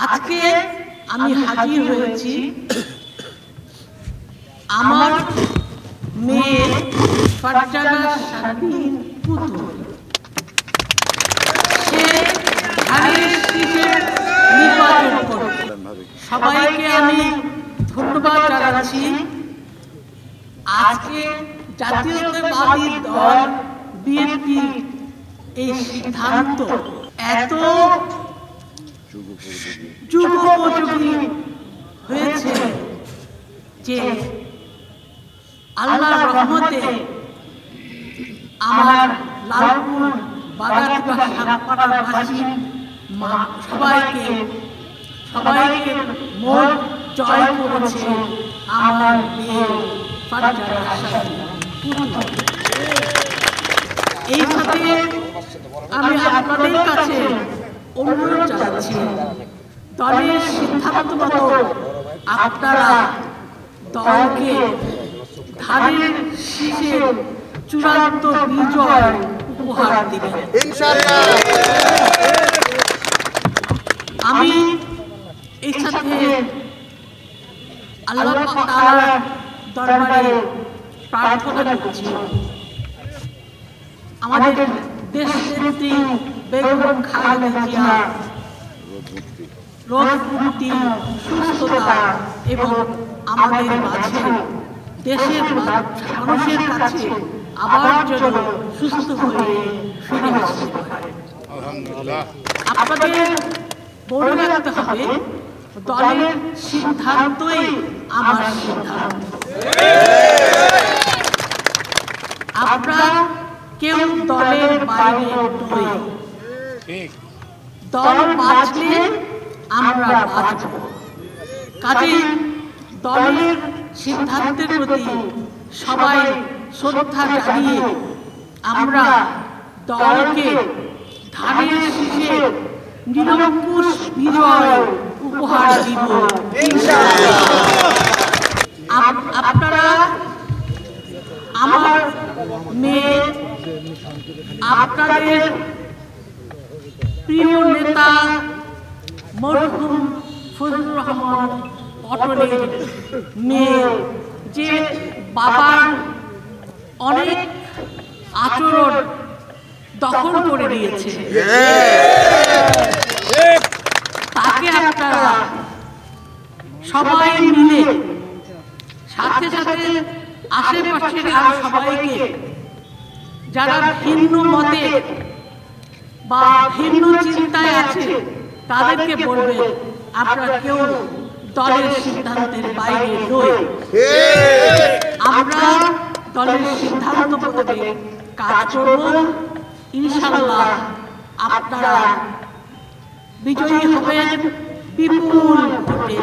আজকে আমি হাজির হয়েছি আমার মেয়ে ফারজানা শারমিন পুতুল। সে ধানের শীষের নির্বাচন করবে। সবাইকে আমি ধন্যবাদ জানাচ্ছি। আজকে জাতীয়তাবাদী দল বিএনপি এই সিদ্ধান্ত এত যুগোপযোগী হয়েছে যে আল্লাহর রহমতে আমার লালপুর বাগাতিবা সাতপাড়াবাসী সবাইকে মন জয় করেছে আমার মেয়ে ফারজানা শারমিন পুতুল। এই সাথে আমি আপনাদের কাছে অনুরোধ জানাচ্ছি, দলের সিদ্ধান্ত মতো আপনারা দলকে ধানের শীষের চূড়ান্ত বিজয় উপহার দিবেন। আমি এর সাথে আল্লাহ তাআলার দরবারে প্রার্থনা করছি, আমাদের দেশনেত্রী বেগম খালেদা জিয়া রোগ মুক্তি, সুস্থতা এবং আমাদের মাঝে দেশের মানুষের কাছে আবার যেন সুস্থ হয়ে ফিরে আসতে পারে। আপনাদের মনে রাখতে হবে, দলের সিদ্ধান্তই আমার সিদ্ধান্ত। আমরা কেউ দলের বাইরে নই। দল বাঁচলে আমরা বাঁচব। কাজেই দলের সিদ্ধান্তের প্রতি সবাই শ্রদ্ধা জানিয়ে আমরা দলকে ধানের শীষে নিরঙ্কুশ বিজয় উপহার দিব। আপনারা আমার মেয়ে, আপনাদের প্রিয় নেতা মরহুম ফজলুর রহমান পটলের মেয়ে, যে বাবার অনেক আচরণ দখল করে নিয়েছে, তাকে আপনারা সবাই মিলে সাথে সাথে আশেপাশের আর সবাইকে, যারা ভিন্ন মতে বা ভিন্ন চিন্তায় আছে, তাদেরকে বলবেন আমরা কেউ দলের সিদ্ধান্তের বাইরে নই। আমরা দলের সিদ্ধান্ত মোতাবেক কাজ করব। ইনশাআল্লাহ আপনারা বিজয়ী হবেন বিপুল ভোটে।